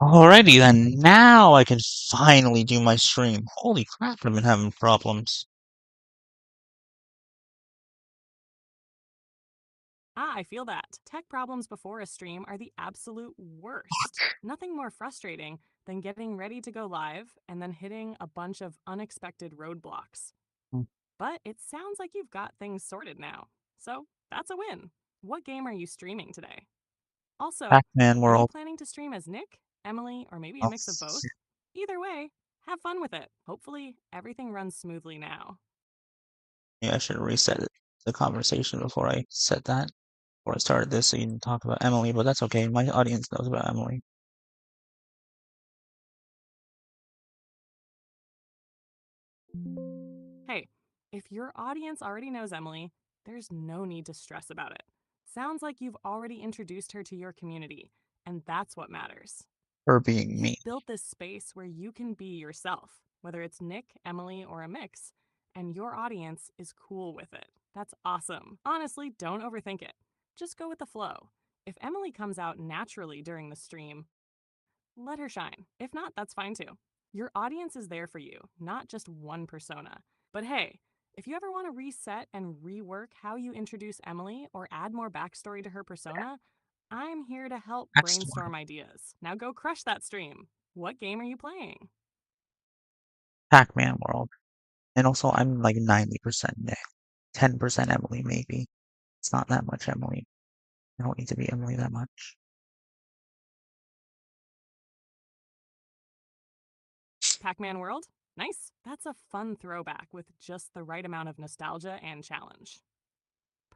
Alrighty then, now I can finally do my stream. Holy crap, I've been having problems. I feel that. Tech problems before a stream are the absolute worst. Nothing more frustrating than getting ready to go live and then hitting a bunch of unexpected roadblocks. But it sounds like you've got things sorted now. So that's a win. What game are you streaming today? Also, Pac-Man are you World. planning to stream as Nick, Emily, or maybe a Oh, mix of both? Either way, have fun with it. Hopefully, everything runs smoothly now. yeah, I should have reset the conversation before I said that. Before I started this, so you didn't talk about Emily, but that's okay. My audience knows about Emily. Hey, if your audience already knows Emily, there's no need to stress about it. Sounds like you've already introduced her to your community, and that's what matters. Her being me. You've built this space where you can be yourself, whether it's Nick, Emily, or a mix, and your audience is cool with it. That's awesome. Honestly, don't overthink it. Just go with the flow. If Emily comes out naturally during the stream, let her shine. If not, that's fine too. Your audience is there for you, not just one persona. But hey, if you ever want to reset and rework how you introduce Emily or add more backstory to her persona, I'm here to help That's the one. brainstorm ideas. Now go crush that stream. What game are you playing? Pac-Man World. And also, I'm like 90% Nick. 10% Emily, maybe. It's not that much Emily. I don't need to be Emily that much. Pac-Man World? Nice. That's a fun throwback with just the right amount of nostalgia and challenge.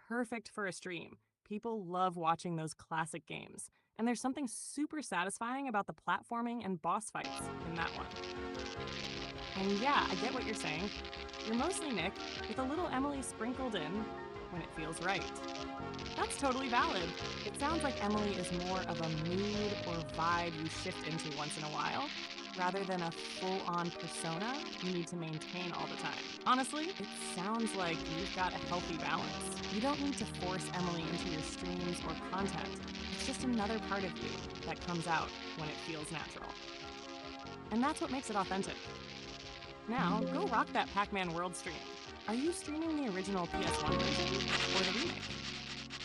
Perfect for a stream. People love watching those classic games, and there's something super satisfying about the platforming and boss fights in that one. And yeah, I get what you're saying. You're mostly Nick, with a little Emily sprinkled in when it feels right. That's totally valid. It sounds like Emily is more of a mood or vibe you shift into once in a while, rather than a full-on persona you need to maintain all the time. Honestly, it sounds like you've got a healthy balance. You don't need to force Emily into your streams or content. It's just another part of you that comes out when it feels natural. And that's what makes it authentic. Now, go rock that Pac-Man World stream. Are you streaming the original PS1 version or the remake?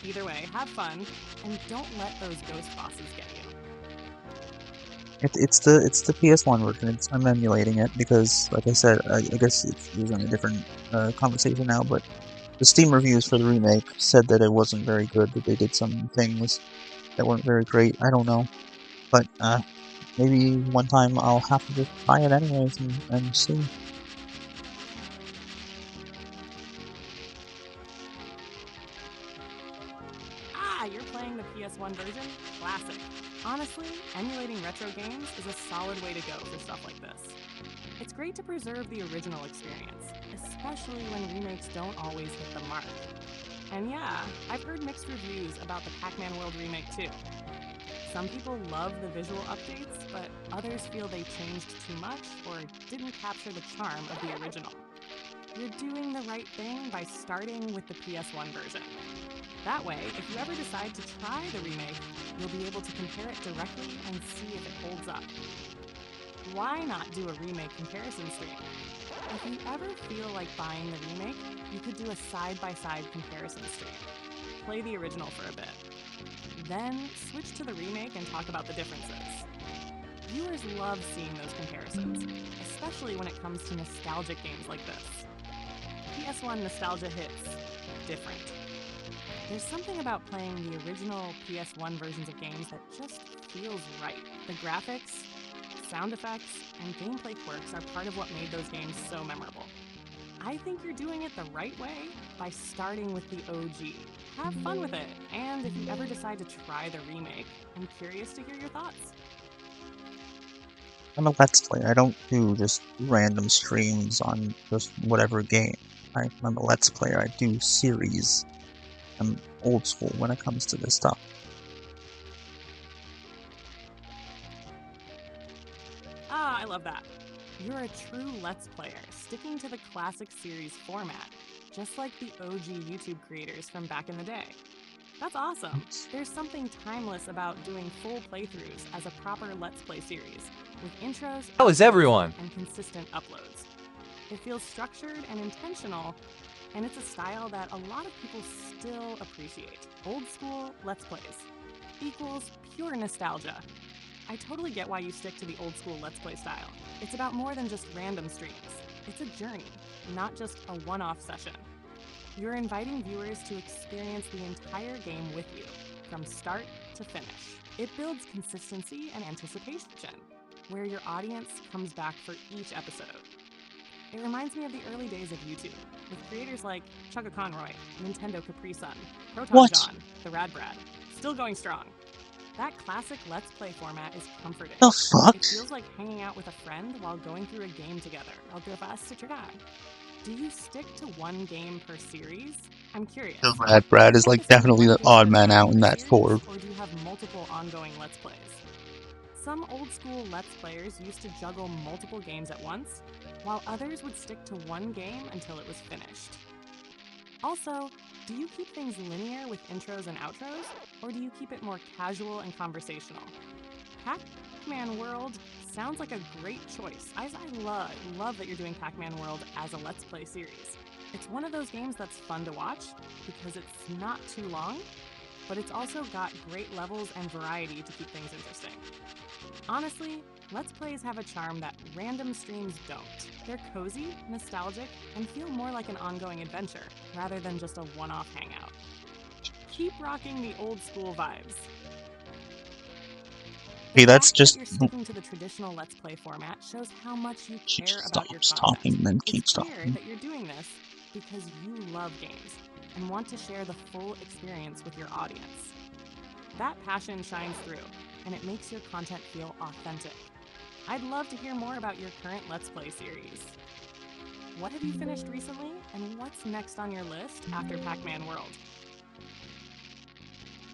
Either way, have fun, and don't let those ghost bosses get you. It's the PS1 version. I'm emulating it because, like I said, I guess it's using a different conversation now. But the Steam reviews for the remake said that it wasn't very good. That they did some things that weren't very great. I don't know, but maybe one time I'll have to just try it anyways and see. You're playing the PS1 version? Classic. Honestly, emulating retro games is a solid way to go for stuff like this. It's great to preserve the original experience, especially when remakes don't always hit the mark. And yeah, I've heard mixed reviews about the Pac-Man World remake too. Some people love the visual updates, but others feel they changed too much or didn't capture the charm of the original. You're doing the right thing by starting with the PS1 version. That way, if you ever decide to try the remake, you'll be able to compare it directly and see if it holds up. Why not do a remake comparison stream? If you ever feel like buying the remake, you could do a side-by-side comparison stream. Play the original for a bit. Then switch to the remake and talk about the differences. Viewers love seeing those comparisons, especially when it comes to nostalgic games like this. PS1 nostalgia hits different. There's something about playing the original PS1 versions of games that just feels right. The graphics, sound effects, and gameplay quirks are part of what made those games so memorable. I think you're doing it the right way by starting with the OG. Have fun with it, and if you ever decide to try the remake, I'm curious to hear your thoughts. I'm a Let's Play. I don't do just random streams on just whatever game. I'm a Let's Player. I do series. I'm old school when it comes to this stuff. I love that. You're a true Let's Player, sticking to the classic series format, just like the OG YouTube creators from back in the day. That's awesome. There's something timeless about doing full playthroughs as a proper Let's Play series, with intros, How is outros, everyone? and consistent uploads. It feels structured and intentional, and it's a style that a lot of people still appreciate. Old school Let's Plays equals pure nostalgia. I totally get why you stick to the old school Let's Play style. It's about more than just random streams. It's a journey, not just a one-off session. You're inviting viewers to experience the entire game with you, from start to finish. It builds consistency and anticipation, where your audience comes back for each episode. It reminds me of the early days of YouTube, with creators like Chugga Conroy, Nintendo Capri Sun, Proton John, the Rad Brad, still going strong. That classic Let's Play format is comforting. The fuck? It feels like hanging out with a friend while going through a game together. Do you stick to one game per series? I'm curious. The Rad Brad is like definitely the odd man out in that Ford. Or do you have multiple ongoing Let's Plays? Some old school Let's Players used to juggle multiple games at once, while others would stick to one game until it was finished. Also, do you keep things linear with intros and outros, or do you keep it more casual and conversational? Pac-Man World sounds like a great choice. I love that you're doing Pac-Man World as a Let's Play series. It's one of those games that's fun to watch because it's not too long, but it's also got great levels and variety to keep things interesting. Honestly, Let's Plays have a charm that random streams don't. They're cozy, nostalgic, and feel more like an ongoing adventure, rather than just a one-off hangout. Keep rocking the old school vibes. Hey, that's just... You're sticking to the traditional Let's Play format shows how much you care about your content. talking and then keeps it's clear talking. that you're doing this because you love games and want to share the full experience with your audience. That passion shines through, and it makes your content feel authentic. I'd love to hear more about your current Let's Play series. What have you finished recently, and what's next on your list after Pac-Man World?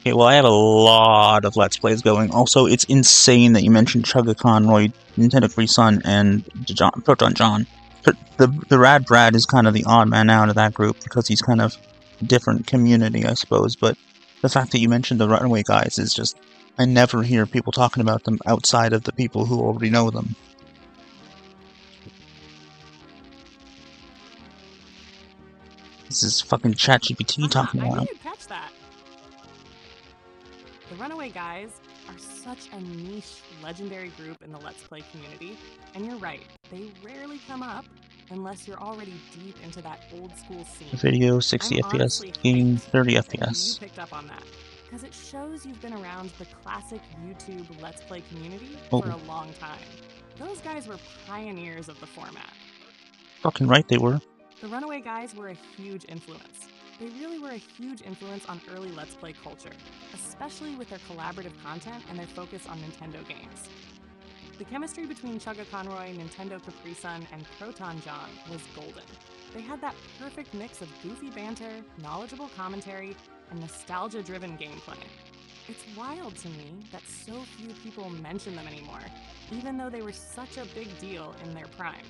Okay, well, I have a lot of Let's Plays going. Also, it's insane that you mentioned Chugga Conroy, Nintendo Capri Sun, and Proton John. The Rad Brad is kind of the odd man out of that group because he's kind of a different community, I suppose. But the fact that you mentioned the Runaway guys is just... I never hear people talking about them outside of the people who already know them. This is fucking ChatGPT talking I about knew you'd catch that. The Runaway Guys are such a niche, legendary group in the Let's Play community, and you're right, they rarely come up unless you're already deep into that old school scene. Video 60 FPS, game 30 FPS. You picked up on that, because it shows you've been around the classic YouTube Let's Play community for a long time. Those guys were pioneers of the format. Fucking right they were. The Runaway Guys were a huge influence. They really were a huge influence on early Let's Play culture, especially with their collaborative content and their focus on Nintendo games. The chemistry between Chugga Conroy, Nintendo Capri Sun, and Proton John was golden. They had that perfect mix of goofy banter, knowledgeable commentary, and nostalgia-driven gameplay. It's wild to me that so few people mention them anymore, even though they were such a big deal in their prime.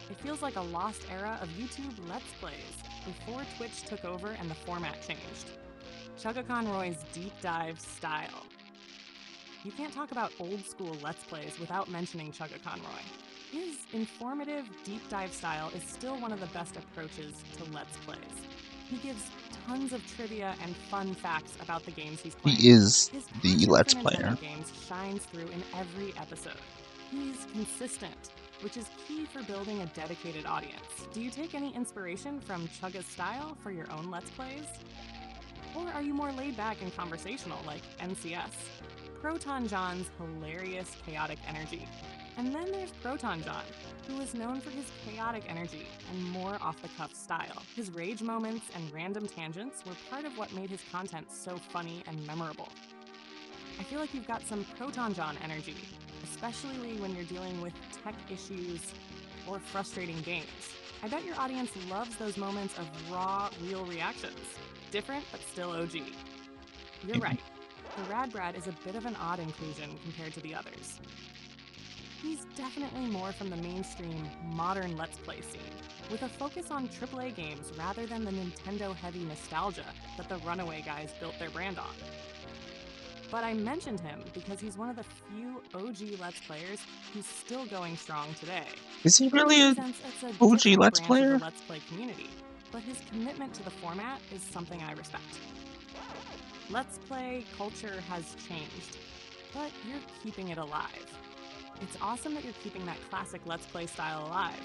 It feels like a lost era of YouTube Let's Plays, before Twitch took over and the format changed. Chugga Conroy's deep dive style. You can't talk about old school Let's Plays without mentioning Chugga Conroy. His informative deep dive style is still one of the best approaches to Let's Plays. He gives tons of trivia and fun facts about the games he's playing. He is His the Let's passion for Player. Nintendo games shines through in every episode. He's consistent, which is key for building a dedicated audience. Do you take any inspiration from Chugga's style for your own Let's Plays? Or are you more laid back and conversational like NCS? Proton John's hilarious, chaotic energy. And then there's Proton John, who is known for his chaotic energy and more off-the-cuff style. His rage moments and random tangents were part of what made his content so funny and memorable. I feel like you've got some Proton John energy, especially when you're dealing with tech issues or frustrating games. I bet your audience loves those moments of raw, real reactions. Different, but still OG. You're right. The Rad Brad is a bit of an odd inclusion compared to the others. He's definitely more from the mainstream, modern Let's Play scene, with a focus on AAA games rather than the Nintendo-heavy nostalgia that the Runaway guys built their brand on. But I mentioned him because he's one of the few OG Let's Players who's still going strong today. Is he really a Since it's a OG different Let's branch of Player? the Let's Play community, but his commitment to the format is something I respect. Let's Play culture has changed, but you're keeping it alive. It's awesome that you're keeping that classic Let's Play style alive.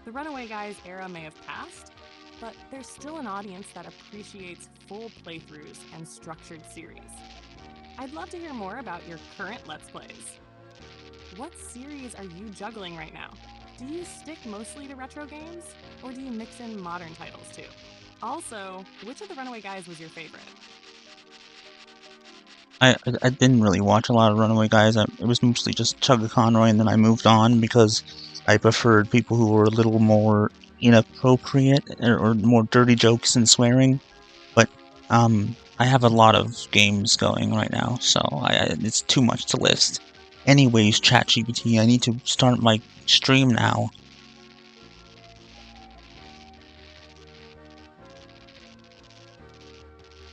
The Runaway Guys era may have passed, but there's still an audience that appreciates full playthroughs and structured series. I'd love to hear more about your current Let's Plays. What series are you juggling right now? Do you stick mostly to retro games, or do you mix in modern titles too? Also, which of the Runaway Guys was your favorite? I didn't really watch a lot of Runaway Guys. It was mostly just Chugga Conroy, and then I moved on because I preferred people who were a little more inappropriate or more dirty jokes and swearing. But I have a lot of games going right now, so it's too much to list. Anyways, ChatGPT, I need to start my stream now.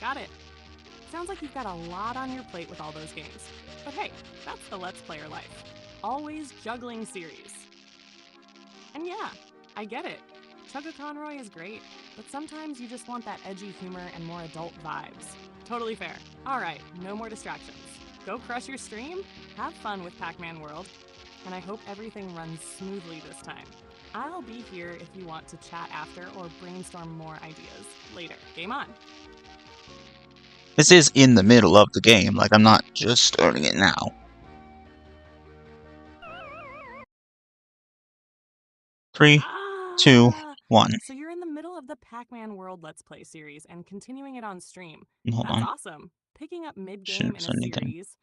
Got it. Sounds like you've got a lot on your plate with all those games. But hey, that's the Let's Player life. Always juggling series. And yeah, I get it. Chugga Conroy is great, but sometimes you just want that edgy humor and more adult vibes. Totally fair. Alright, no more distractions. Go crush your stream, have fun with Pac-Man World, and I hope everything runs smoothly this time. I'll be here if you want to chat after or brainstorm more ideas later. Game on! This is in the middle of the game, like I'm not just starting it now. Three, 2, 1. So you're in the middle of the Pac-Man World Let's Play series and continuing it on stream. Hold That's on. awesome. Picking up mid-game Shouldn't in have a said anything. series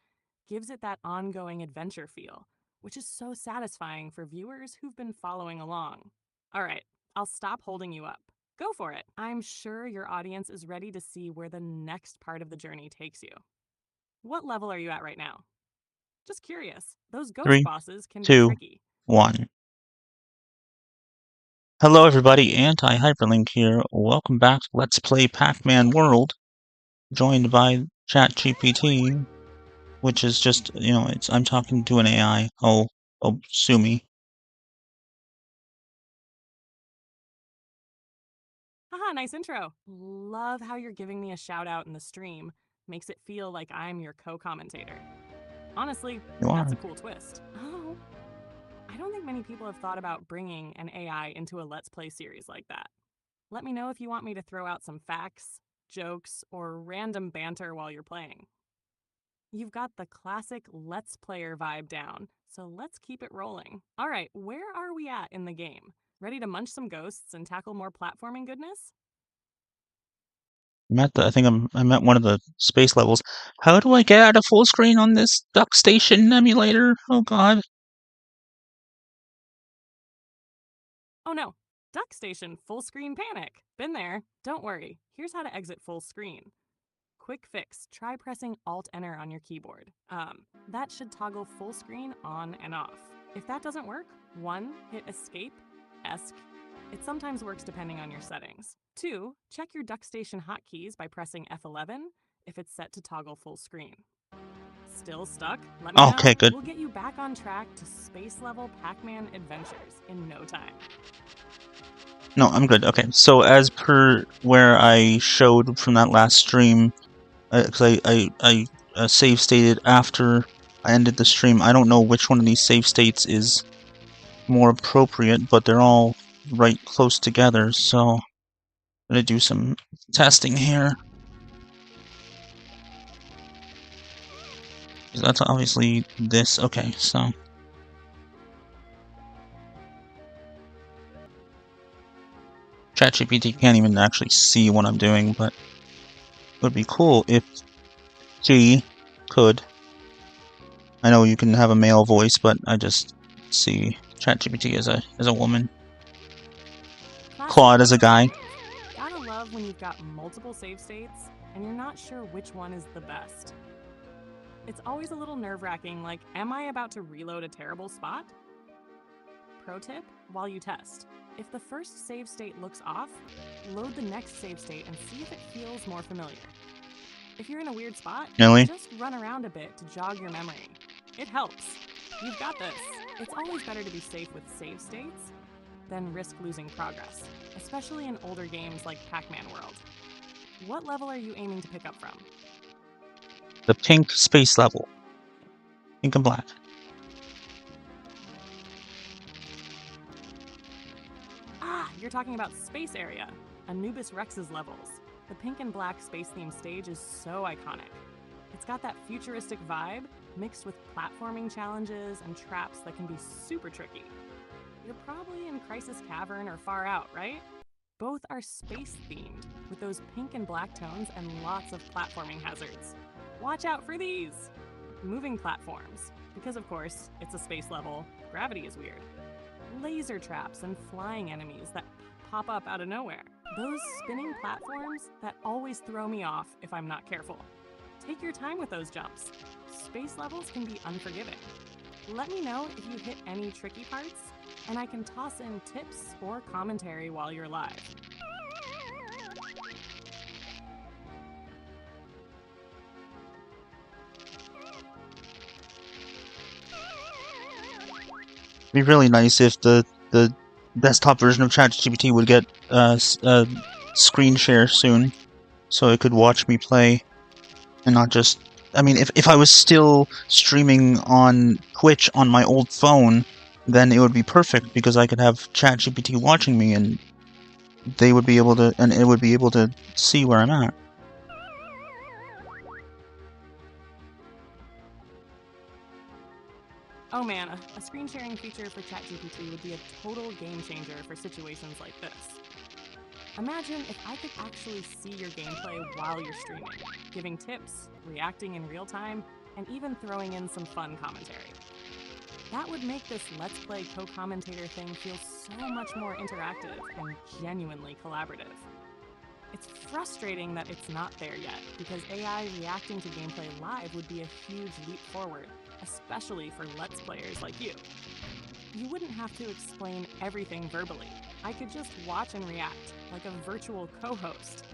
gives it that ongoing adventure feel, which is so satisfying for viewers who've been following along. All right, I'll stop holding you up. Go for it. I'm sure your audience is ready to see where the next part of the journey takes you. What level are you at right now? Just curious. Those ghost 3, bosses can be 2, tricky. 1. Hello everybody, Anti-HyperLink here. Welcome back to Let's Play Pac-Man World, joined by ChatGPT, which is just, I'm talking to an AI. Oh, sue me. Haha, nice intro. Love how you're giving me a shout out in the stream. Makes it feel like I'm your co-commentator. Honestly, You that's are. a cool twist. Oh, I don't think many people have thought about bringing an AI into a Let's Play series like that. Let me know if you want me to throw out some facts, jokes, or random banter while you're playing. You've got the classic Let's Player vibe down, so let's keep it rolling. All right, where are we at in the game? Ready to munch some ghosts and tackle more platforming goodness? I'm at one of the space levels. How do I get out of full screen on this Duck Station emulator? Oh god. Oh no, Duck Station full screen panic. Been there. Don't worry, here's how to exit full screen. Quick fix, try pressing Alt-Enter on your keyboard. That should toggle full screen on and off. If that doesn't work, 1, hit Escape, ESC. It sometimes works depending on your settings. 2, check your Duck Station hotkeys by pressing F11 if it's set to toggle full screen. Still stuck? Let me know. Okay, good. We'll get you back on track to space-level Pac-Man adventures in no time. No, I'm good. Okay, so as per where I showed from that last stream, because I save stated after I ended the stream, I don't know which one of these save states is more appropriate, but they're all right close together, so I'm gonna do some testing here. That's obviously this. Okay, so ChatGPT can't even actually see what I'm doing, but it would be cool if she could. I know you can have a male voice, but I just see ChatGPT as a woman. Claude as a guy. Gotta love when you've got multiple save states and you're not sure which one is the best. It's always a little nerve-wracking, like, am I about to reload a terrible spot? Pro tip, while you test. If the first save state looks off, load the next save state and see if it feels more familiar. If you're in a weird spot, Really? just run around a bit to jog your memory. It helps. You've got this. It's always better to be safe with save states than risk losing progress, especially in older games like Pac-Man World. What level are you aiming to pick up from? The pink space level. Pink and black. Ah, you're talking about Space Area, Anubis Rex's levels. The pink and black space-themed stage is so iconic. It's got that futuristic vibe mixed with platforming challenges and traps that can be super tricky. You're probably in Crisis Cavern or Far Out, right? Both are space-themed, with those pink and black tones and lots of platforming hazards. Watch out for these! Moving platforms, because of course, it's a space level, gravity is weird. Laser traps and flying enemies that pop up out of nowhere. Those spinning platforms that always throw me off if I'm not careful. Take your time with those jumps. Space levels can be unforgiving. Let me know if you hit any tricky parts, and I can toss in tips or commentary while you're live. It'd be really nice if the desktop version of ChatGPT would get screen share soon, so it could watch me play, and not just. I mean, if I was still streaming on Twitch on my old phone, then it would be perfect because I could have ChatGPT watching me, and they would be able to, and it would be able to see where I'm at. Oh man, a screen sharing feature for ChatGPT would be a total game changer for situations like this. Imagine if I could actually see your gameplay while you're streaming, giving tips, reacting in real time, and even throwing in some fun commentary. That would make this Let's Play co-commentator thing feel so much more interactive and genuinely collaborative. It's frustrating that it's not there yet, because AI reacting to gameplay live would be a huge leap forward, especially for Let's Players like you. You wouldn't have to explain everything verbally. I could just watch and react, like a virtual co-host.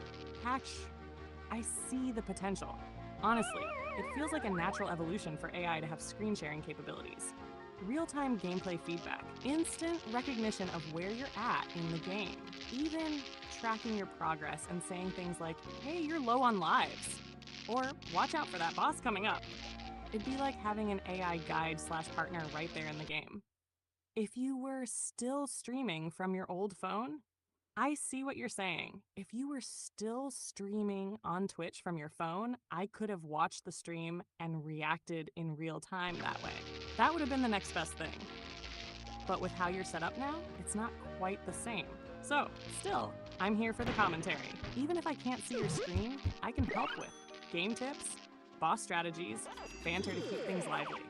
I see the potential. Honestly, it feels like a natural evolution for AI to have screen sharing capabilities. Real-time gameplay feedback, instant recognition of where you're at in the game, even tracking your progress and saying things like, hey, you're low on lives, or watch out for that boss coming up. It'd be like having an AI guide/partner right there in the game. If you were still streaming from your old phone, I see what you're saying. If you were still streaming on Twitch from your phone, I could have watched the stream and reacted in real time that way. That would have been the next best thing. But with how you're set up now, it's not quite the same. So, still, I'm here for the commentary. Even if I can't see your screen, I can help with game tips, boss strategies, banter to keep things lively.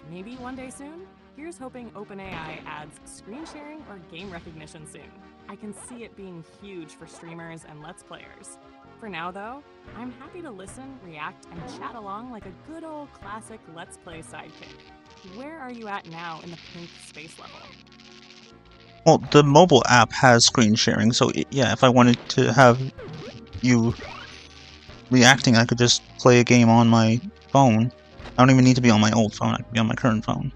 Maybe one day soon? Here's hoping OpenAI adds screen sharing or game recognition soon. I can see it being huge for streamers and Let's Players. For now, though, I'm happy to listen, react, and chat along like a good old classic Let's Play sidekick. Where are you at now in the pink space level? Well, the mobile app has screen sharing, so yeah, if I wanted to have you reacting, I could just play a game on my phone. I don't even need to be on my old phone, I could be on my current phone.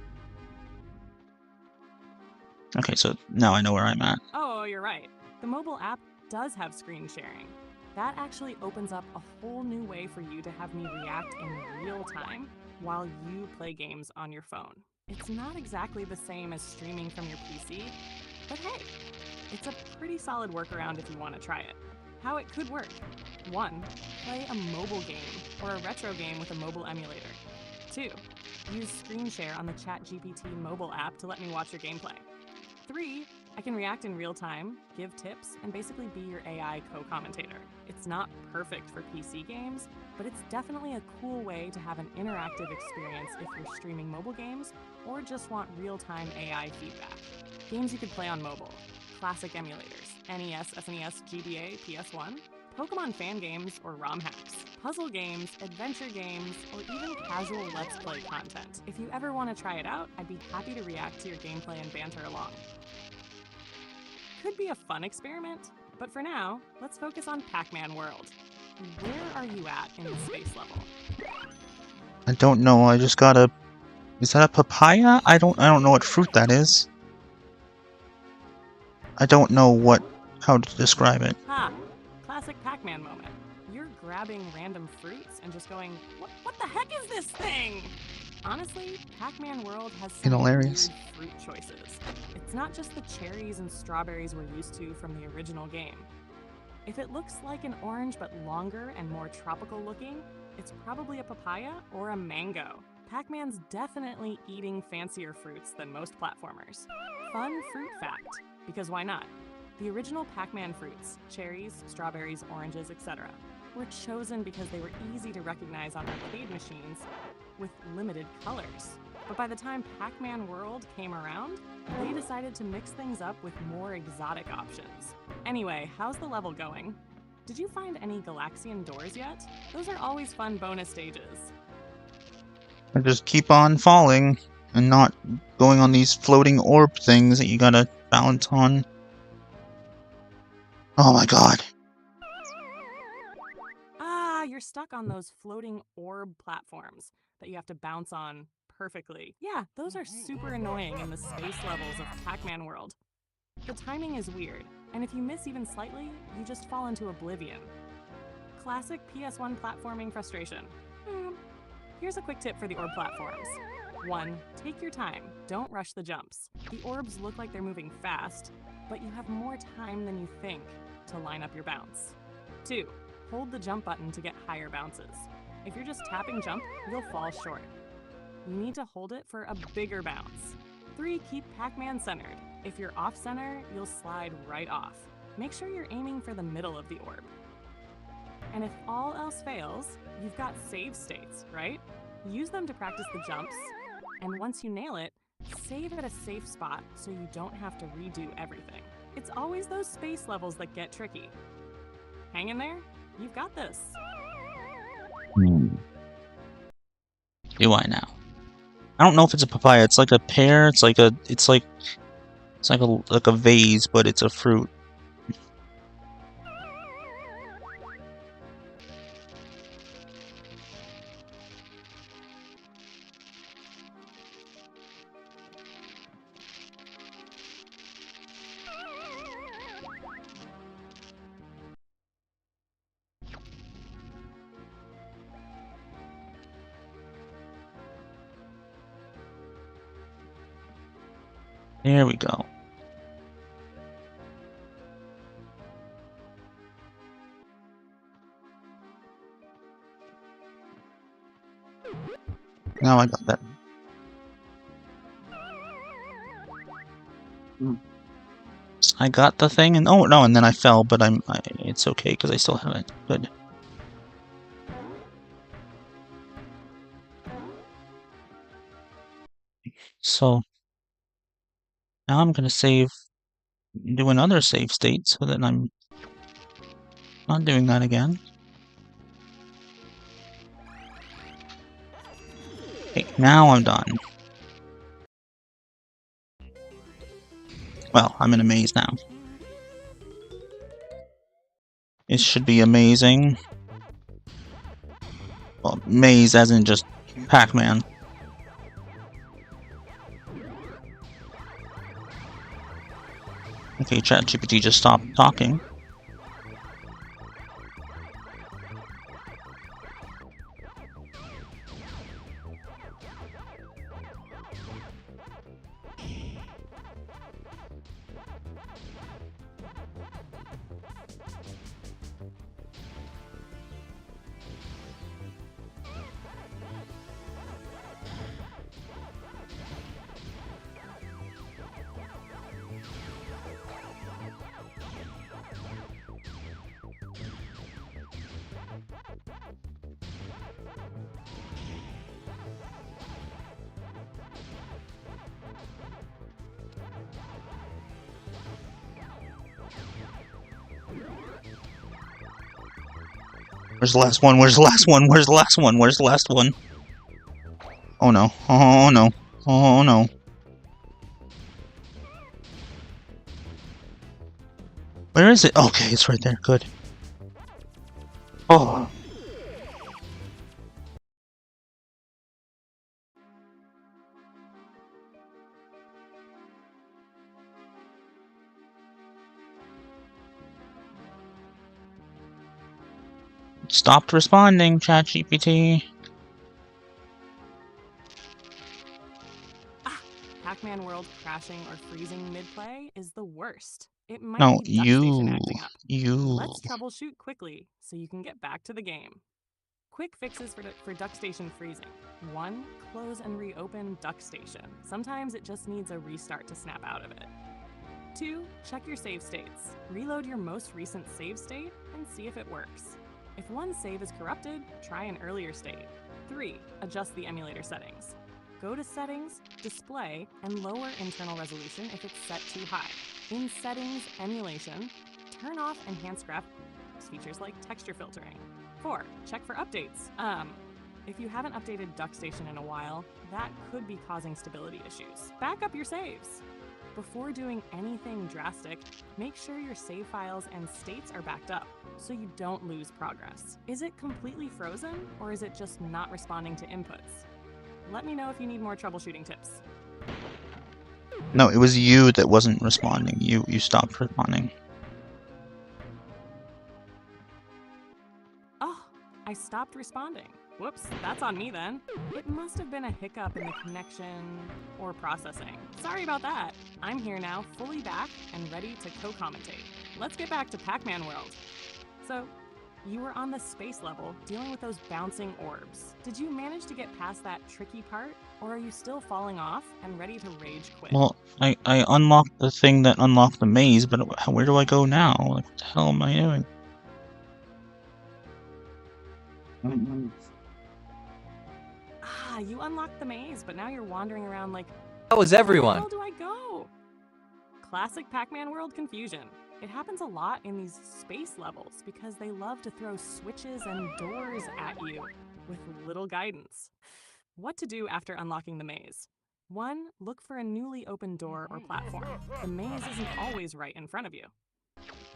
Okay, so now I know where I'm at. Oh, you're right. The mobile app does have screen sharing. That actually opens up a whole new way for you to have me react in real time while you play games on your phone. It's not exactly the same as streaming from your PC, but hey, it's a pretty solid workaround if you want to try it. How it could work. 1. Play a mobile game or a retro game with a mobile emulator. 2. Use screen share on the ChatGPT mobile app to let me watch your gameplay. 3. I can react in real time, give tips, and basically be your AI co-commentator. It's not perfect for PC games, but it's definitely a cool way to have an interactive experience if you're streaming mobile games or just want real-time AI feedback. Games you could play on mobile. Classic emulators, NES, SNES, GBA, PS1. Pokemon fan games or ROM hacks, puzzle games, adventure games, or even casual Let's Play content. If you ever want to try it out, I'd be happy to react to your gameplay and banter along. Could be a fun experiment, but for now, let's focus on Pac-Man World. Where are you at in the space level? I don't know, I just got a... Is that a papaya? I don't know what fruit that is. I don't know how to describe it. Ha! Classic Pac-Man moment. You're grabbing random fruits and just going, what the heck is this thing? Honestly, Pac-Man World has some Hilarious. weird fruit choices. It's not just the cherries and strawberries we're used to from the original game. If it looks like an orange but longer and more tropical looking, it's probably a papaya or a mango. Pac-Man's definitely eating fancier fruits than most platformers. Fun fruit fact, because why not? The original Pac-Man fruits, cherries, strawberries, oranges, etc., were chosen because they were easy to recognize on arcade machines with limited colors. But by the time Pac-Man World came around, they decided to mix things up with more exotic options. Anyway, how's the level going? Did you find any Galaxian doors yet? Those are always fun bonus stages. I just keep on falling and not going on these floating orb things that you gotta balance on. Oh my god. Ah, you're stuck on those floating orb platforms that you have to bounce on perfectly. Yeah, those are super annoying in the space levels of Pac-Man World. The timing is weird, and if you miss even slightly, you just fall into oblivion. Classic PS1 platforming frustration. Here's a quick tip for the orb platforms. 1. Take your time. Don't rush the jumps. The orbs look like they're moving fast, but you have more time than you think to line up your bounce. 2. Hold the jump button to get higher bounces. If you're just tapping jump, you'll fall short. You need to hold it for a bigger bounce. 3. Keep Pac-Man centered. If you're off-center, you'll slide right off. Make sure you're aiming for the middle of the orb. And if all else fails, you've got save states, right? Use them to practice the jumps, and once you nail it, save at a safe spot so you don't have to redo everything. It's always those space levels that get tricky. Hang in there, you've got this. Do I now? I don't know if it's a papaya. It's like a pear. It's like a vase, but it's a fruit. There we go. Now I got that. I got the thing, and oh no, and then I fell, but it's okay because I still have it. Good. So now I'm gonna do another save state so that I'm not doing that again. Okay, now I'm done. Well, I'm in a maze now. It should be amazing. Well, maze as in just Pac-Man. Okay, ChatGPT just stopped talking. Where's the last one? Where's the last one? Where's the last one? Where's the last one? Oh no. Oh no. Oh no. Where is it? Okay, it's right there. Good. Oh. Stopped responding, ChatGPT. Pac-Man World crashing or freezing mid-play is the worst. It might No, be DuckStation acting up. you. Let's troubleshoot quickly so you can get back to the game. Quick fixes for DuckStation freezing. 1. Close and reopen DuckStation. Sometimes it just needs a restart to snap out of it. 2. Check your save states. Reload your most recent save state and see if it works. If one save is corrupted, try an earlier state. 3. Adjust the emulator settings. Go to Settings, Display, and lower internal resolution if it's set too high. In Settings, Emulation, turn off enhanced graphics features like texture filtering. 4. Check for updates. If you haven't updated DuckStation in a while, that could be causing stability issues. Back up your saves. Before doing anything drastic, make sure your save files and states are backed up so you don't lose progress. Is it completely frozen, or is it just not responding to inputs? Let me know if you need more troubleshooting tips. No, it was you that wasn't responding. You stopped responding. Oh, I stopped responding. Whoops, that's on me then. It must have been a hiccup in the connection or processing. Sorry about that. I'm here now, fully back and ready to co-commentate. Let's get back to Pac-Man World. So, you were on the space level, dealing with those bouncing orbs. Did you manage to get past that tricky part, or are you still falling off and ready to rage quit? Well, I unlocked the thing that unlocked the maze, but where do I go now? Like, what the hell am I doing? You unlocked the maze, but now you're wandering around like, How was everyone? where the hell do I go? Classic Pac-Man World confusion. It happens a lot in these space levels because they love to throw switches and doors at you with little guidance. What to do after unlocking the maze? 1. Look for a newly opened door or platform. The maze isn't always right in front of you.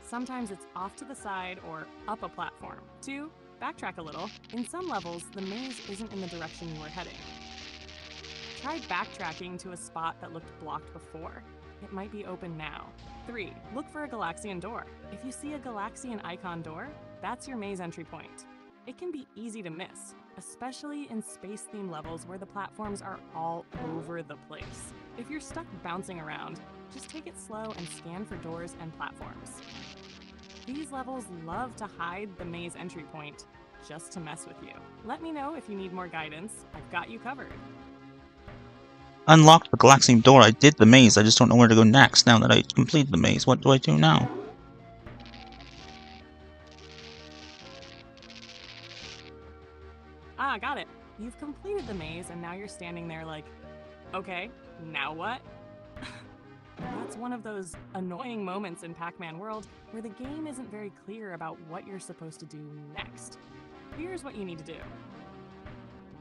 Sometimes it's off to the side or up a platform. 2. Backtrack a little. In some levels, the maze isn't in the direction you were heading. Try backtracking to a spot that looked blocked before. It might be open now. 3. Look for a Galaxian door. If you see a Galaxian icon door, that's your maze entry point. It can be easy to miss, especially in space-themed levels where the platforms are all over the place. If you're stuck bouncing around, just take it slow and scan for doors and platforms. These levels love to hide the maze entry point just to mess with you. Let me know if you need more guidance. I've got you covered. Unlocked the Galaxian door. I did the maze. I just don't know where to go next now that I completed the maze. What do I do now? Got it. You've completed the maze and now you're standing there like, okay, now what? That's one of those annoying moments in Pac-Man World where the game isn't very clear about what you're supposed to do next. Here's what you need to do.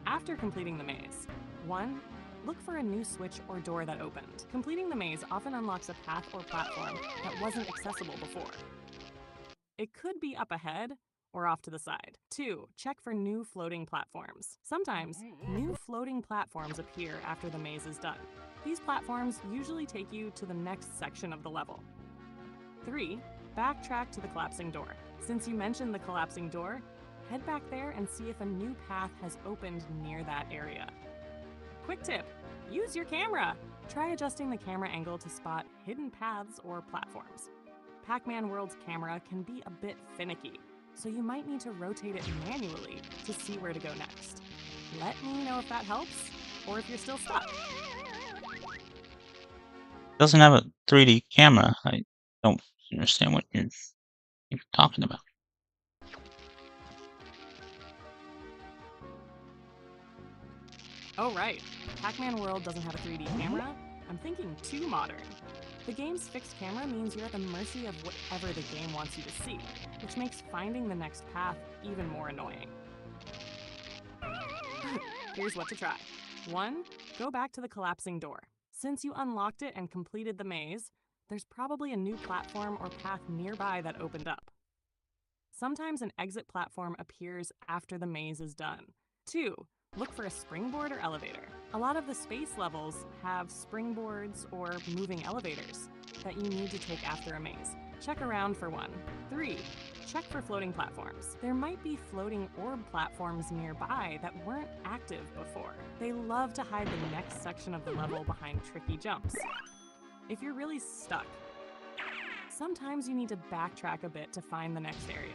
After completing the maze, 1. Look for a new switch or door that opened. Completing the maze often unlocks a path or platform that wasn't accessible before. It could be up ahead or off to the side. 2. Check for new floating platforms. Sometimes, new floating platforms appear after the maze is done. These platforms usually take you to the next section of the level. 3. Backtrack to the collapsing door. Since you mentioned the collapsing door, head back there and see if a new path has opened near that area. Quick tip, use your camera! Try adjusting the camera angle to spot hidden paths or platforms. Pac-Man World's camera can be a bit finicky, so you might need to rotate it manually to see where to go next. Let me know if that helps, or if you're still stuck. It doesn't have a 3D camera. I don't understand what you're talking about. Oh right, Pac-Man World doesn't have a 3D camera? I'm thinking too modern. The game's fixed camera means you're at the mercy of whatever the game wants you to see, which makes finding the next path even more annoying. Here's what to try. 1. Go back to the collapsing door. Since you unlocked it and completed the maze, there's probably a new platform or path nearby that opened up. Sometimes an exit platform appears after the maze is done. 2. Look for a springboard or elevator. A lot of the space levels have springboards or moving elevators that you need to take after a maze. Check around for one. 3. Check for floating platforms. There might be floating orb platforms nearby that weren't active before. They love to hide the next section of the level behind tricky jumps. If you're really stuck, sometimes you need to backtrack a bit to find the next area.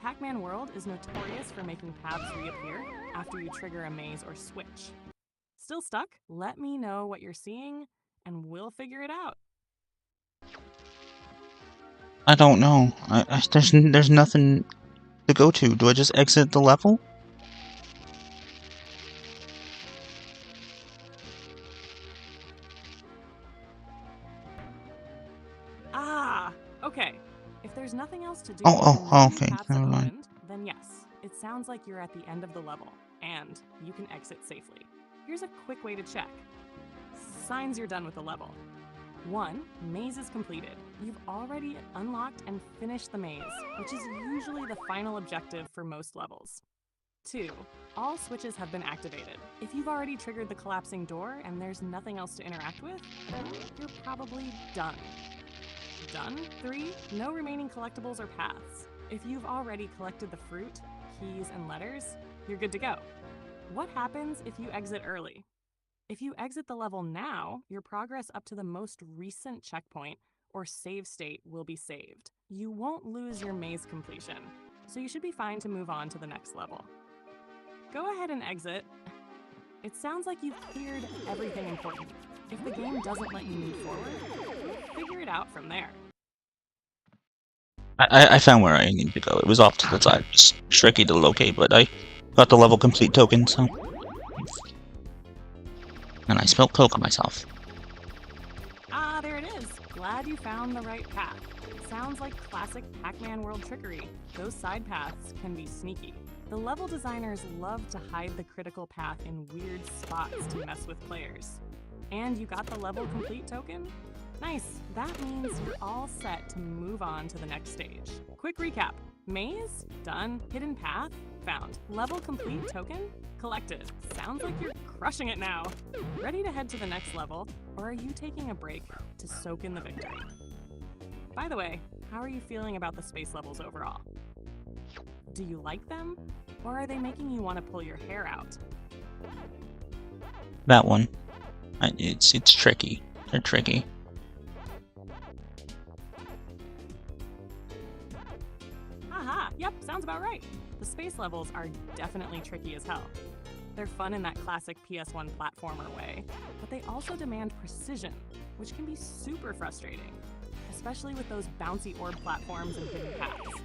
Pac-Man World is notorious for making paths reappear after you trigger a maze or switch. Still stuck? Let me know what you're seeing, and we'll figure it out. I don't know. There's nothing to go to. Do I just exit the level? Okay. If there's nothing else to do Okay. paths Never mind. opened, then yes, it sounds like you're at the end of the level, and you can exit safely. Here's a quick way to check. Signs you're done with the level. 1. Maze is completed. You've already unlocked and finished the maze, which is usually the final objective for most levels. 2. All switches have been activated. If you've already triggered the collapsing door and there's nothing else to interact with, you're probably done. Done? 3. No remaining collectibles or paths. If you've already collected the fruit, keys, and letters, you're good to go. What happens if you exit early? If you exit the level now, your progress up to the most recent checkpoint or save state will be saved. You won't lose your maze completion, so you should be fine to move on to the next level. Go ahead and exit. It sounds like you've cleared everything important. If the game doesn't let you move forward, figure it out from there. I found where I need to go. It was off to the side. It's tricky to locate, but I got the level complete token, so... And I spelled Coke on myself. Ah, there it is. Glad you found the right path. Sounds like classic Pac-Man World trickery. Those side paths can be sneaky. The level designers love to hide the critical path in weird spots to mess with players. And you got the level complete token? Nice. That means you're all set to move on to the next stage. Quick recap. Maze? Done. Hidden path? Found. Level complete token? Collected. Sounds like you're crushing it now. Ready to head to the next level, or are you taking a break to soak in the victory? By the way, how are you feeling about the space levels overall? Do you like them, or are they making you want to pull your hair out? That one. It's tricky. They're tricky. Aha, yep, sounds about right. The space levels are definitely tricky as hell. They're fun in that classic PS1 platformer way, but they also demand precision, which can be super frustrating, especially with those bouncy orb platforms and hidden paths.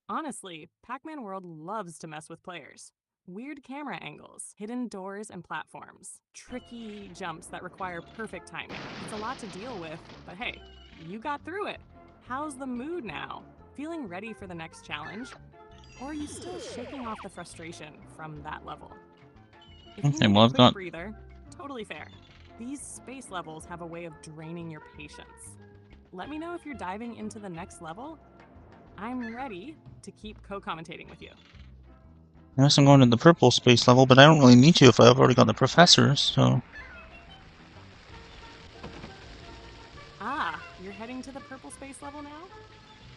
Honestly, Pac-Man World loves to mess with players. Weird camera angles, hidden doors and platforms, tricky jumps that require perfect timing. It's a lot to deal with, but hey, you got through it. How's the mood now? Feeling ready for the next challenge? Or are you still shaking off the frustration from that level? If you need a quick breather, totally fair. These space levels have a way of draining your patience. Let me know if you're diving into the next level. I'm ready to keep co-commentating with you. I guess I'm going to the purple space level, but I don't really need to if I've already got the professors, so... Ah, you're heading to the purple space level now?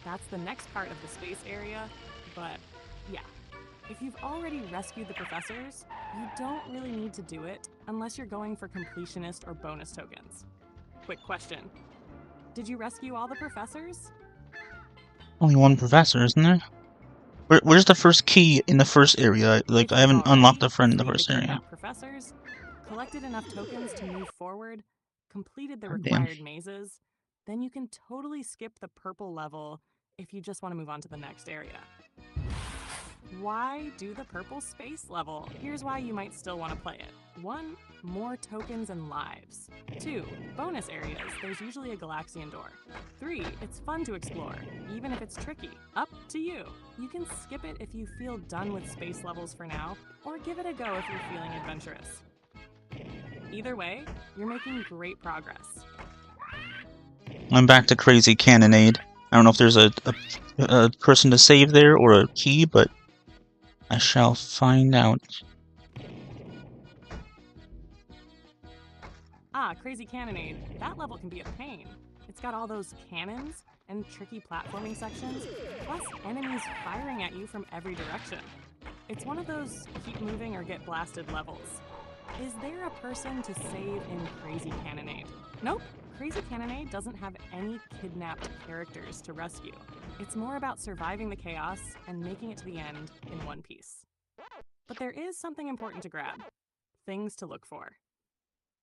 That's the next part of the space area, but yeah. If you've already rescued the professors, you don't really need to do it unless you're going for completionist or bonus tokens. Quick question. Did you rescue all the professors? Only one professor, isn't there? Where's the first key in the first area? Like, I haven't unlocked the friend in the first area. Professors, collected enough tokens to move forward, completed the required mazes, then you can totally skip the purple level if you just want to move on to the next area. Why do the purple space level? Here's why you might still want to play it. 1. More tokens and lives. 2. Bonus areas. There's usually a Galaxian door. 3. It's fun to explore, even if it's tricky. Up to you. You can skip it if you feel done with space levels for now, or give it a go if you're feeling adventurous. Either way, you're making great progress. I'm back to Crazy Cannonade. I don't know if there's a person to save there or a key, but I shall find out. Ah, Crazy Cannonade. That level can be a pain. It's got all those cannons and tricky platforming sections, plus enemies firing at you from every direction. It's one of those keep moving or get blasted levels. Is there a person to save in Crazy Cannonade? Nope. Crazy Cannonade doesn't have any kidnapped characters to rescue. It's more about surviving the chaos and making it to the end in one piece. But there is something important to grab. Things to look for.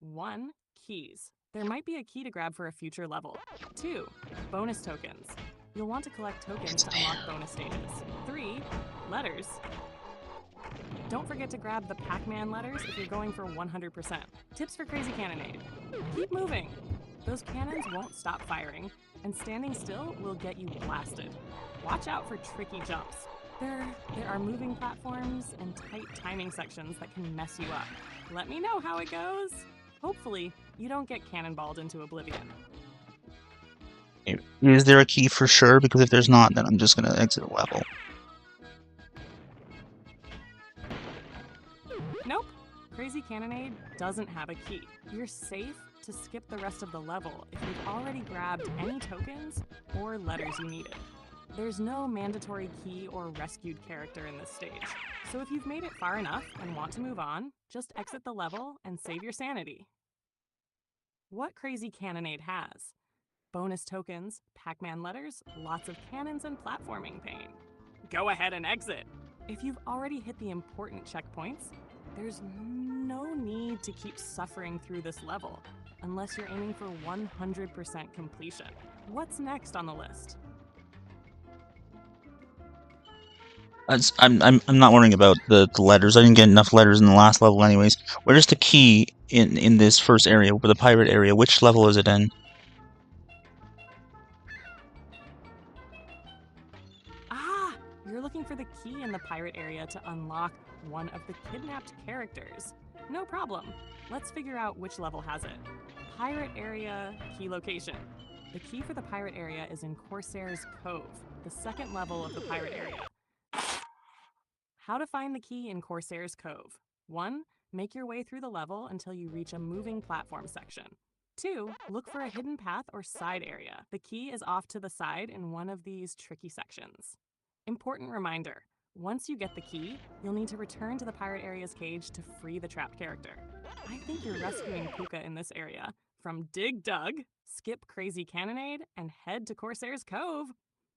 1. Keys. There might be a key to grab for a future level. 2. Bonus tokens. You'll want to collect tokens to unlock bonus stages. 3. Letters. Don't forget to grab the Pac-Man letters if you're going for 100%. Tips for Crazy Cannonade. Keep moving. Those cannons won't stop firing, and standing still will get you blasted. Watch out for tricky jumps. There are moving platforms and tight timing sections that can mess you up. Let me know how it goes. Hopefully, you don't get cannonballed into oblivion. Is there a key for sure? Because if there's not, then I'm just gonna exit a level. Nope. Crazy Cannonade doesn't have a key. You're safe to skip the rest of the level if you've already grabbed any tokens or letters you needed. There's no mandatory key or rescued character in this stage, so if you've made it far enough and want to move on, just exit the level and save your sanity. What Crazy Cannonade has? Bonus tokens, Pac-Man letters, lots of cannons, and platforming pain. Go ahead and exit! If you've already hit the important checkpoints, there's no need to keep suffering through this level, unless you're aiming for 100% completion. What's next on the list? I'm not worrying about the letters. I didn't get enough letters in the last level anyways. Where's the key in this first area, the pirate area? Which level is it in? Ah! You're looking for the key in the pirate area to unlock one of the kidnapped characters. No problem. Let's figure out which level has it. Pirate area key location. The key for the pirate area is in Corsair's Cove, the second level of the pirate area. How to find the key in Corsair's Cove. 1. Make your way through the level until you reach a moving platform section. 2. Look for a hidden path or side area. The key is off to the side in one of these tricky sections. Important reminder. Once you get the key, you'll need to return to the pirate area's cage to free the trapped character. I think you're rescuing Puka in this area. From Dig Dug, skip Crazy Cannonade, and head to Corsair's Cove.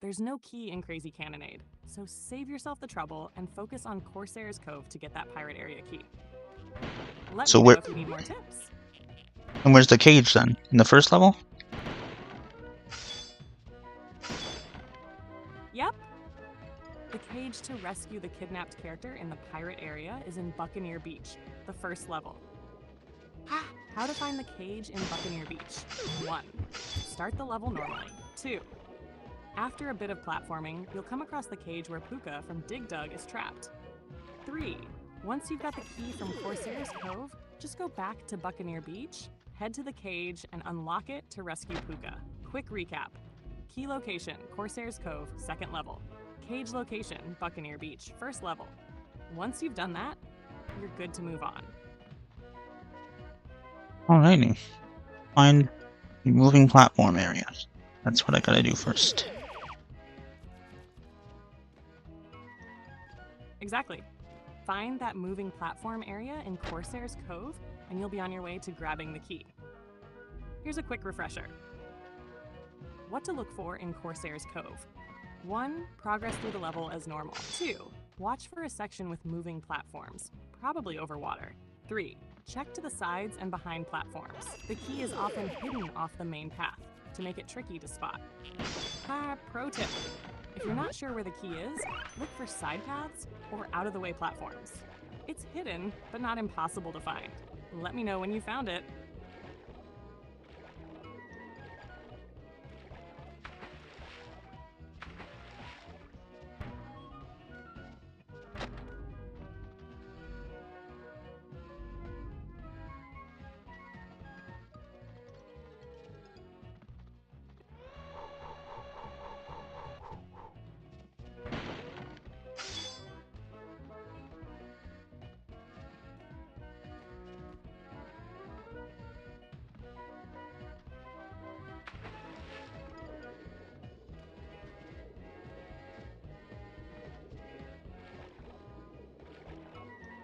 There's no key in Crazy Cannonade, so save yourself the trouble and focus on Corsair's Cove to get that pirate area key. Let me know if you need more tips. And where's the cage then? In the first level? Yep. The cage to rescue the kidnapped character in the pirate area is in Buccaneer Beach, the first level. How to find the cage in Buccaneer Beach. 1. Start the level normally. 2. After a bit of platforming, you'll come across the cage where Puka from Dig Dug is trapped. 3. Once you've got the key from Corsair's Cove, just go back to Buccaneer Beach, head to the cage, and unlock it to rescue Puka. Quick recap. Key location, Corsair's Cove, second level. Cage location, Buccaneer Beach, first level. Once you've done that, you're good to move on. Alrighty. Find moving platform areas. That's what I gotta do first. Exactly. Find that moving platform area in Corsair's Cove, and you'll be on your way to grabbing the key. Here's a quick refresher. What to look for in Corsair's Cove. 1. Progress through the level as normal. 2. Watch for a section with moving platforms, probably over water. 3. Check to the sides and behind platforms. The key is often hidden off the main path to make it tricky to spot. Pro tip. If you're not sure where the key is, look for side paths or out-of-the-way platforms. It's hidden, but not impossible to find. Let me know when you found it.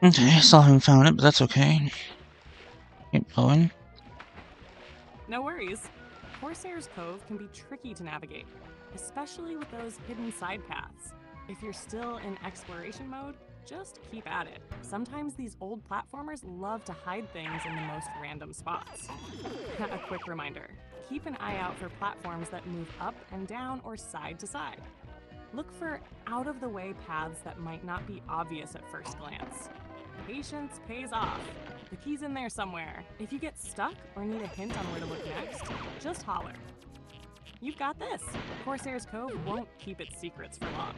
Okay, still haven't found it, but that's okay. Keep going. No worries. Corsair's Cove can be tricky to navigate, especially with those hidden side paths. If you're still in exploration mode, just keep at it. Sometimes these old platformers love to hide things in the most random spots. A quick reminder, keep an eye out for platforms that move up and down or side to side. Look for out-of-the-way paths that might not be obvious at first glance. Patience pays off. The key's in there somewhere. If you get stuck or need a hint on where to look next, just holler. You've got this. Corsair's Cove won't keep its secrets for long.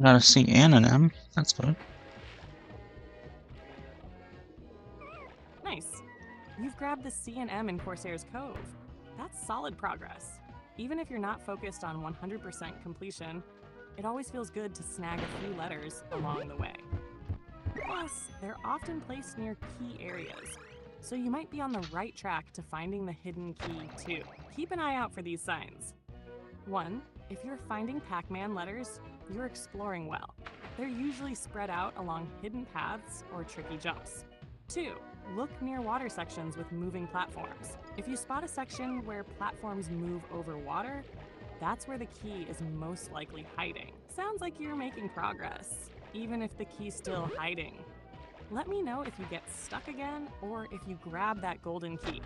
Got a C and an M. That's good. Nice. You've grabbed the C and M in Corsair's Cove. That's solid progress. Even if you're not focused on 100% completion, it always feels good to snag a few letters along the way. Plus, they're often placed near key areas, so you might be on the right track to finding the hidden key too. Keep an eye out for these signs. 1. If you're finding Pac-Man letters, you're exploring well. They're usually spread out along hidden paths or tricky jumps. 2. Look near water sections with moving platforms. If you spot a section where platforms move over water, that's where the key is most likely hiding. Sounds like you're making progress, even if the key's still hiding. Let me know if you get stuck again or if you grab that golden key.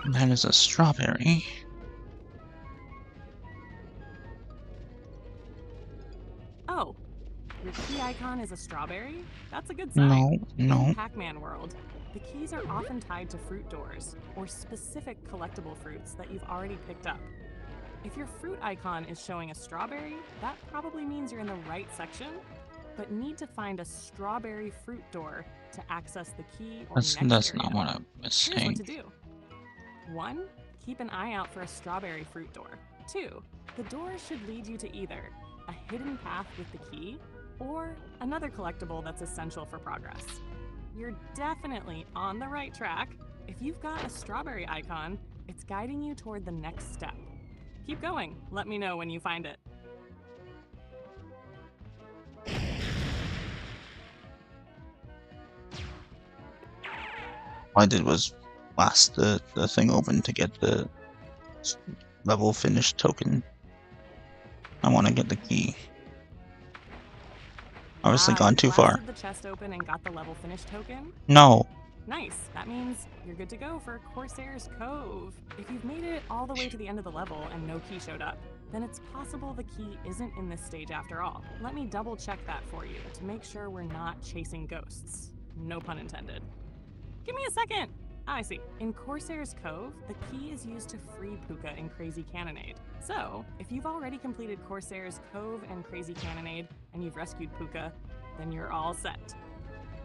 That is a strawberry. Oh, your key icon is a strawberry? That's a good sign. No. In Pac-Man World, the keys are often tied to fruit doors, or specific collectible fruits that you've already picked up. If your fruit icon is showing a strawberry, that probably means you're in the right section, but need to find a strawberry fruit door to access the key or next area. That's not what I was Here's what saying. to do. 1. Keep an eye out for a strawberry fruit door. 2. The door should lead you to either a hidden path with the key or another collectible that's essential for progress. You're definitely on the right track. If you've got a strawberry icon, it's guiding you toward the next step. Keep going. Let me know when you find it. All I did was blast the thing open to get the level finished token. I want to get the key. Obviously gone too far. Blasted the chest open and got the level finish token? No. Nice. That means you're good to go for Corsair's Cove. If you've made it all the way to the end of the level and no key showed up, then it's possible the key isn't in this stage after all. Let me double check that for you to make sure we're not chasing ghosts. No pun intended. Give me a second! I see. In Corsair's Cove, the key is used to free Puka in Crazy Cannonade. So, if you've already completed Corsair's Cove and Crazy Cannonade, and you've rescued Puka, then you're all set.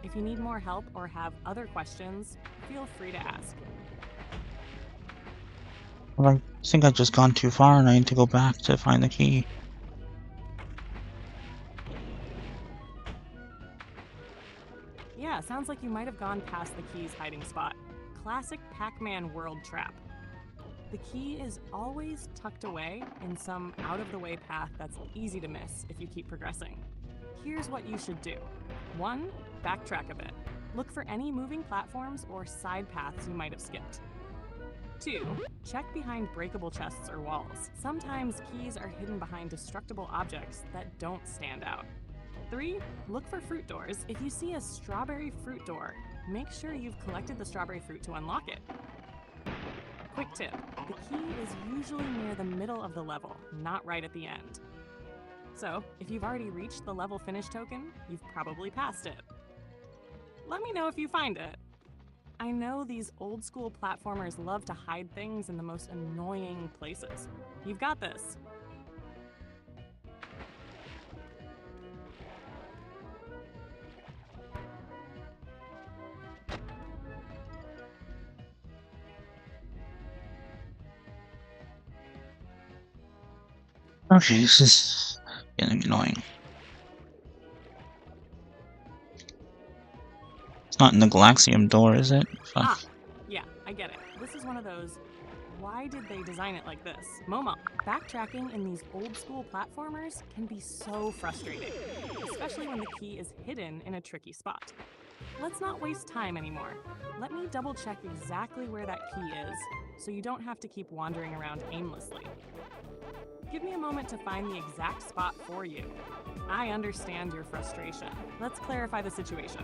If you need more help or have other questions, feel free to ask. Well, I think I've just gone too far and I need to go back to find the key. Yeah, sounds like you might have gone past the key's hiding spot. Classic Pac-Man World trap. The key is always tucked away in some out-of-the-way path that's easy to miss if you keep progressing. Here's what you should do. 1. Backtrack a bit. Look for any moving platforms or side paths you might have skipped. 2. Check behind breakable chests or walls. Sometimes keys are hidden behind destructible objects that don't stand out. 3. Look for fruit doors. If you see a strawberry fruit door, make sure you've collected the strawberry fruit to unlock it. Quick tip, the key is usually near the middle of the level, not right at the end. So, if you've already reached the level finish token, you've probably passed it. Let me know if you find it. I know these old school platformers love to hide things in the most annoying places. You've got this. Okay, this is getting annoying. It's not in the Galaxium door, is it? Fuck. Ah, yeah, I get it. This is one of those, why did they design it like this? Momo, backtracking in these old school platformers can be so frustrating, especially when the key is hidden in a tricky spot. Let's not waste time anymore. Let me double check exactly where that key is, so you don't have to keep wandering around aimlessly. Give me a moment to find the exact spot for you. I understand your frustration. Let's clarify the situation.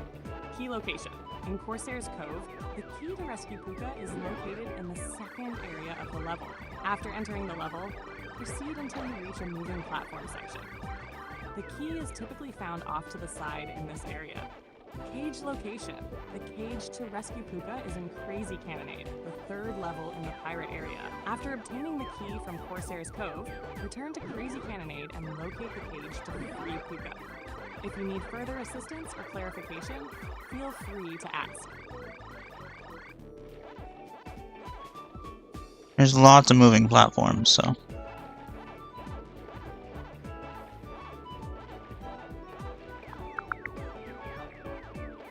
Key location. In Corsair's Cove, the key to rescue Puka is located in the second area of the level. After entering the level, proceed until you reach a moving platform section. The key is typically found off to the side in this area. Cage location. The cage to rescue Puka is in Crazy Cannonade, the third level in the pirate area. After obtaining the key from Corsair's Cove, return to Crazy Cannonade and locate the cage to free Puka. If you need further assistance or clarification, feel free to ask. There's lots of moving platforms, so.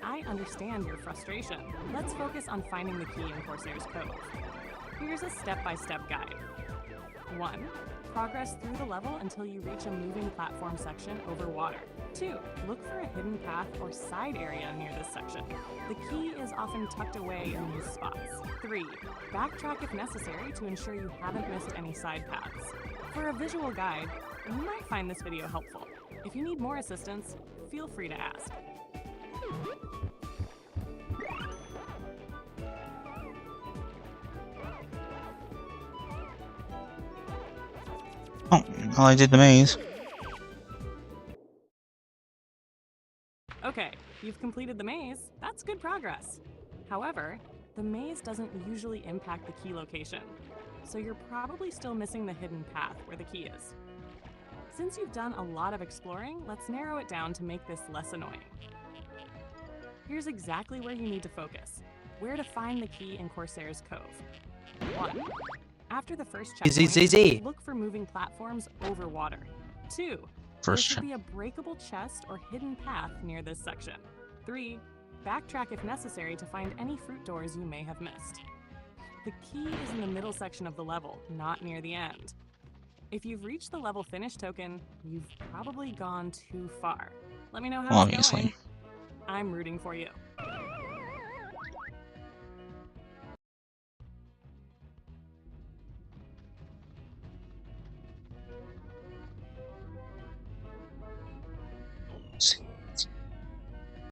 I understand your frustration. Let's focus on finding the key in Corsair's Cove. Here's a step-by-step guide. 1. Progress through the level until you reach a moving platform section over water. 2. Look for a hidden path or side area near this section. The key is often tucked away in these spots. 3. Backtrack if necessary to ensure you haven't missed any side paths. For a visual guide, you might find this video helpful. If you need more assistance, feel free to ask. Oh, well, I did the maze. Okay, you've completed the maze. That's good progress. However, the maze doesn't usually impact the key location, so you're probably still missing the hidden path where the key is. Since you've done a lot of exploring, let's narrow it down to make this less annoying. Here's exactly where you need to focus. Where to find the key in Corsair's Cove. 1. After the first checkpoint, look for moving platforms over water. 2. There should be a breakable chest or hidden path near this section. 3. Backtrack if necessary to find any fruit doors you may have missed. The key is in the middle section of the level, not near the end. If you've reached the level finish token, you've probably gone too far. Let me know how it's going. I'm rooting for you.